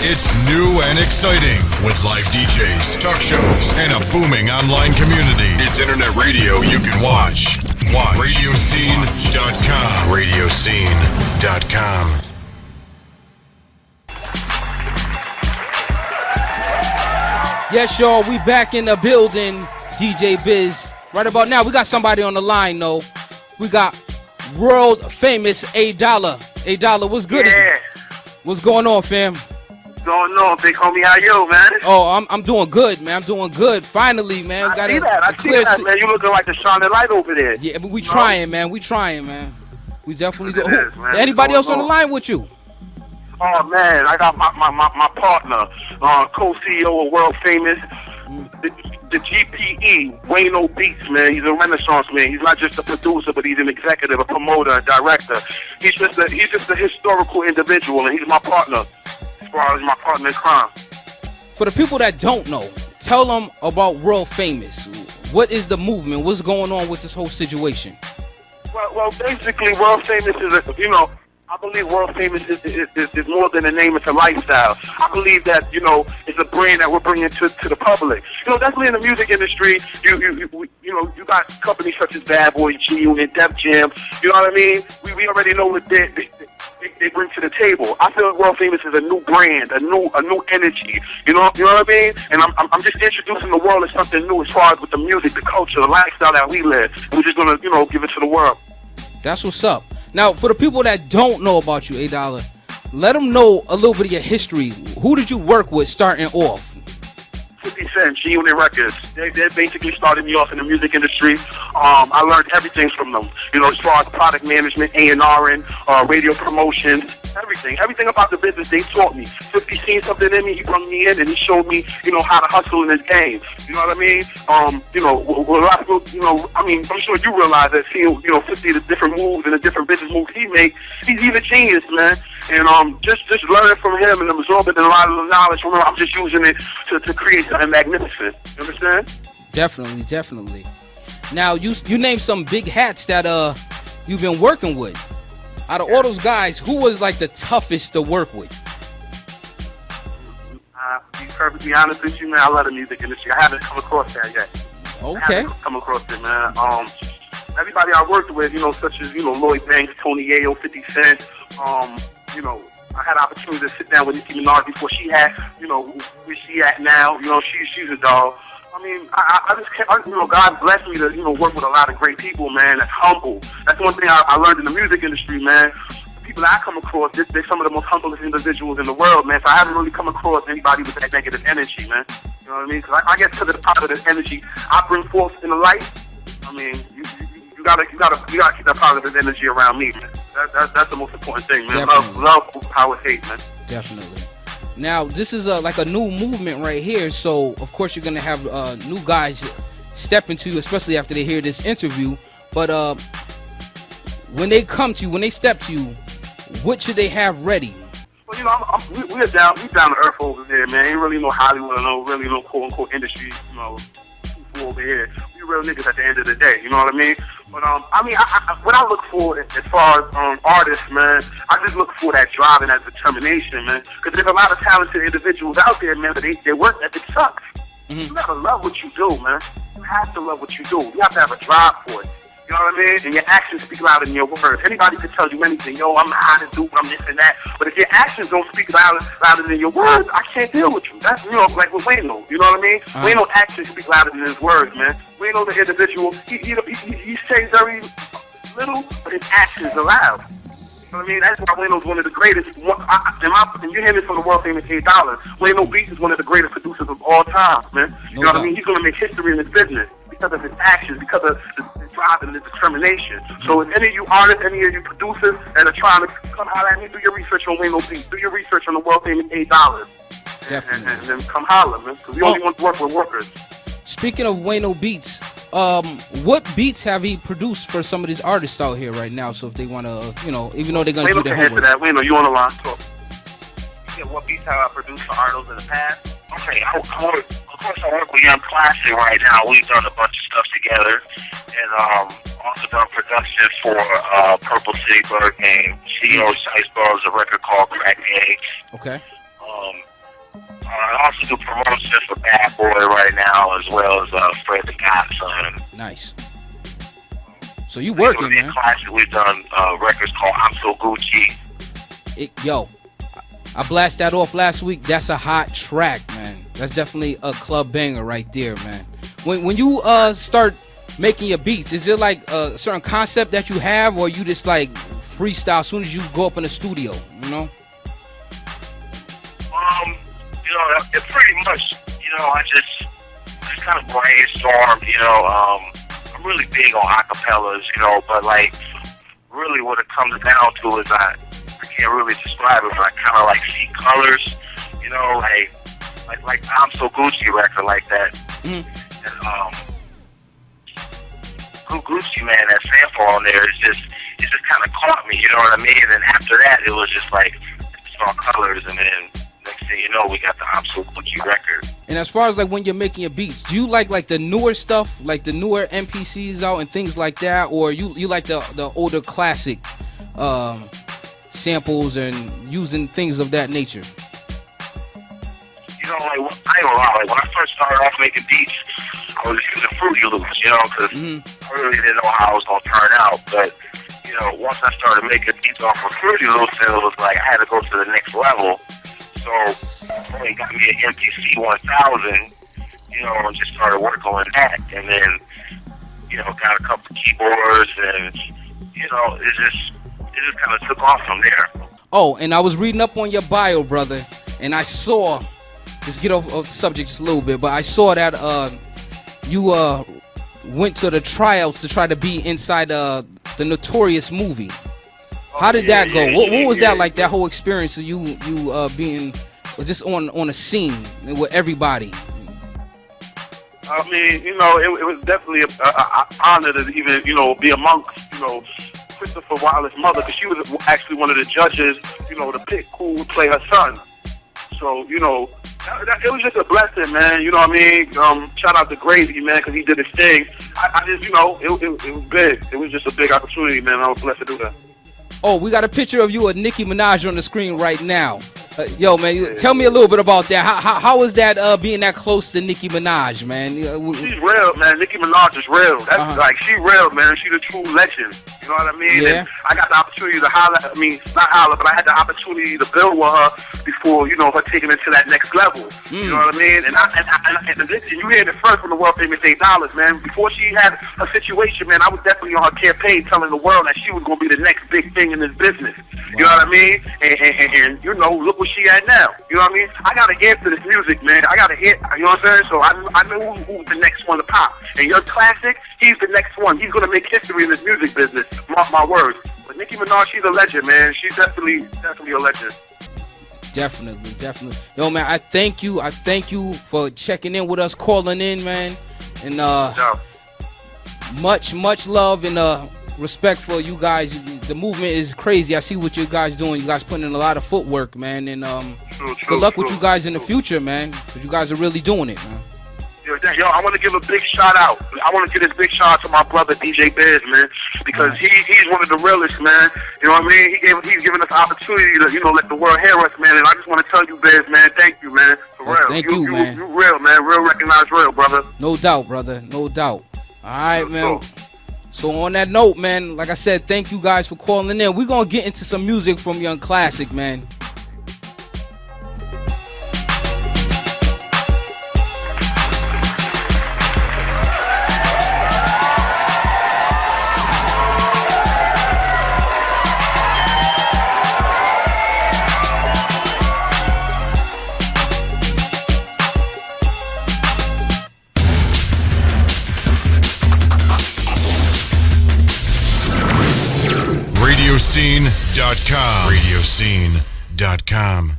It's new and exciting with live DJs, talk shows, and a booming online community. It's internet radio you can watch. RadioSEEN.com. RadioSEEN.com. Yes, y'all, we back in the building, DJ Biz. Right about now, we got somebody on the line, though. We got world famous A-Dollar. A-Dollar, what's good? Yeah. What's going on, fam? Going on, big homie? How you, man? Oh, I'm doing good, man. I'm doing good. Finally, man. I see that, man. You looking like the shining light over there. Yeah, but we trying, man. We trying, man. We definitely do. Man. Anybody else on the line with you? Oh, man. I got my partner, co-CEO of World Famous, the G.P.E, Wayno Beats, man. He's a renaissance man. He's not just a producer, but he's an executive, a promoter, a director. He's just a historical individual, and he's my partner. As far as my partner in crime. For the people that don't know, tell them about World Famous. What is the movement? What's going on with this whole situation? Well, basically, World Famous is I believe World Famous is more than a name; it's a lifestyle. I believe that it's a brand that we're bringing to the public. Definitely in the music industry, you got companies such as Bad Boy, G Unit, Def Jam. You know what I mean? We already know what they bring to the table. I feel World Famous is a new brand, a new energy. You know what I mean? And I'm just introducing the world as something new as far as with the music, the culture, the lifestyle that we live. And we're just gonna give it to the world. That's what's up. Now, for the people that don't know about you, A-Dollar, let them know a little bit of your history. Who did you work with starting off? 50 Cent, G Unit Records. They basically started me off in the music industry. I learned everything from them. As far as product management, A&Ring, radio promotions, everything about the business they taught me. 50 seen something in me, he brought me in and he showed me, how to hustle in this game. You know what I mean? A lot of people, I'm sure you realize that seeing, 50 the different moves and the different business moves he make, he's a genius, man. And just learning from him and absorbing a lot of the knowledge from him, I'm just using it to create something magnificent. You understand? Definitely. Now, you named some big hats that you've been working with. Out of all those guys, who was like the toughest to work with? To be perfectly honest with you, man, I love the music industry. I haven't come across that yet. Okay. I haven't come across it, man. Everybody I worked with, such as, Lloyd Banks, Tony Yayo, 50 Cent, I had an opportunity to sit down with Nicki Minaj before she had, where she at now. She's a dog. I just can't, God blessed me to, work with a lot of great people, man, that's humble. That's one thing I learned in the music industry, man. The people that I come across, they're some of the most humblest individuals in the world, man. So I haven't really come across anybody with that negative energy, man. You know what I mean? Because I get to the positive energy I bring forth in the light. You gotta keep that positive energy around me, man. That's the most important thing, man. Love, power, hate, man. Definitely. Now, this is like a new movement right here, so of course you're going to have new guys step into you, especially after they hear this interview. But when they come to you, when they step to you, what should they have ready? Well, we're down to earth over here, man. Ain't really no Hollywood, no quote-unquote industry, over here. We real niggas at the end of the day, you know what I mean? But what I look for as far as artists, man, I just look for that drive and that determination, man. Because there's a lot of talented individuals out there, man, but their work ethic sucks. Mm-hmm. You gotta love what you do, man. You have to love what you do. You have to have a drive for it. You know what I mean? And your actions speak louder than your words. Anybody can tell you anything. I'm not how to do, I'm this and that. But if your actions don't speak louder than your words, I can't deal with you. That's, like with Wayno. You know what I mean? Wayno's actions speak louder than his words, man. Wayno, the individual, he says very little, but his actions are loud. You know what I mean? That's why Wayno's one of the greatest. And you hear this from the world famous A-Dollar. Wayno Beats is one of the greatest producers of all time, man. You know what I mean? He's going to make history in his business because of his actions, because of the drive and the determination. So if any of you artists, any of you producers that are trying to come holler at me, do your research on Wayno Beats. Do your research on the world famous $8. Definitely. And then come holler, man. Because we only want to work with workers. Speaking of Wayno Beats, what beats have he produced for some of these artists out here right now? So if they want to, even though they're going to do their homework. That. Wayno, you on the line? Talk. Yeah, what beats have I produced for artists in the past? Okay, of course I work with Young Classic right now. We've done a bunch of stuff together, and also done production for Purple City Bird Game. CEO Iceberg is a record called Crack Eggs. Okay. I also do promotion for Bad Boy right now, as well as Fred the Godson. Nice. So you working, man? Classic. We've done records called I'm So Gucci. Yo, I blasted that off last week. That's a hot track, man. That's definitely a club banger right there, man. When you start making your beats, is it like a certain concept that you have, or you just like freestyle as soon as you go up in the studio, you know? It pretty much, I just kind of brainstorm, I'm really big on acapellas, but like, really what it comes down to is I can't really describe it, but I kind of like see colors, like the I'm So Gucci record like that. Mm-hmm. And, Gucci, man, that sample on there is just kind of caught me, you know what I mean? And after that, it was just like, I saw colors, and then next thing you know, we got the I'm So Gucci record. And as far as like when you're making your beats, do you like the newer stuff, like the newer MPCs out and things like that, or you like the older classic samples and using things of that nature? Like, I ain't gonna lie, like when I first started off making beats, I was using Fruity Loops, because I really didn't know how I was gonna turn out. But once I started making beats off of Fruity Loops, then it was like I had to go to the next level. So I got me an MPC 1000, and just started working on that, and then got a couple keyboards, and it just kind of took off from there. Oh, and I was reading up on your bio, brother, and I saw. Just get off the subject just a little bit, but I saw that you went to the tryouts to try to be inside the Notorious movie. How did that go? What was that like? That whole experience of you being just on a scene with everybody. I mean, it was definitely an honor to even be amongst Christopher Wilder's mother, because she was actually one of the judges to pick who would play her son. So it was just a blessing, man. You know what I mean? Shout out to Gravy, man, because he did his thing. I just, it was big. It was just a big opportunity, man. I was blessed to do that. Oh, we got a picture of you and Nicki Minaj on the screen right now. Yo, man, tell me a little bit about that. How is that being that close to Nicki Minaj, man? She's real, man. Nicki Minaj is real. That's like, she real, man. She's a true legend. You know what I mean? Yeah. And I got the opportunity to holler. I mean, not holler, but I had the opportunity to build with her before, her taking it to that next level. You know what I mean? And listen, you hear it first from the world famous $8, man. Before she had her situation, man, I was definitely on her campaign telling the world that she was going to be the next big thing in this business. Wow. You know what I mean? And look where she at now. You know what I mean? I got an ear to this music, man. I got an ear, you know what I'm saying? So I know who's the next one to pop. And your classic, he's the next one. He's going to make history in this music business. Mark my words. But Nicki Minaj, she's a legend, man. She's definitely a legend. Definitely. Yo, man, I thank you for checking in with us, calling in, man. And much love and respect for you guys. The movement is crazy. I see what you guys doing. You guys putting in a lot of footwork, man. And good luck with you guys in the future, man. Because you guys are really doing it, man. Yo, I want to give a big shout out. I want to give this big shout out to my brother DJ Biz, man, because he's one of the realest, man. You know what I mean? He's giving us the opportunity to let the world hear us, man. And I just want to tell you, Biz, man, thank you, man, for real. Thank you, man. You real, man. Real recognized real, brother. No doubt, brother. No doubt. All right, man. So on that note, man, like I said, thank you guys for calling in. We're gonna get into some music from Young Classic, man. RadioSEEN.com. RadioSEEN.com.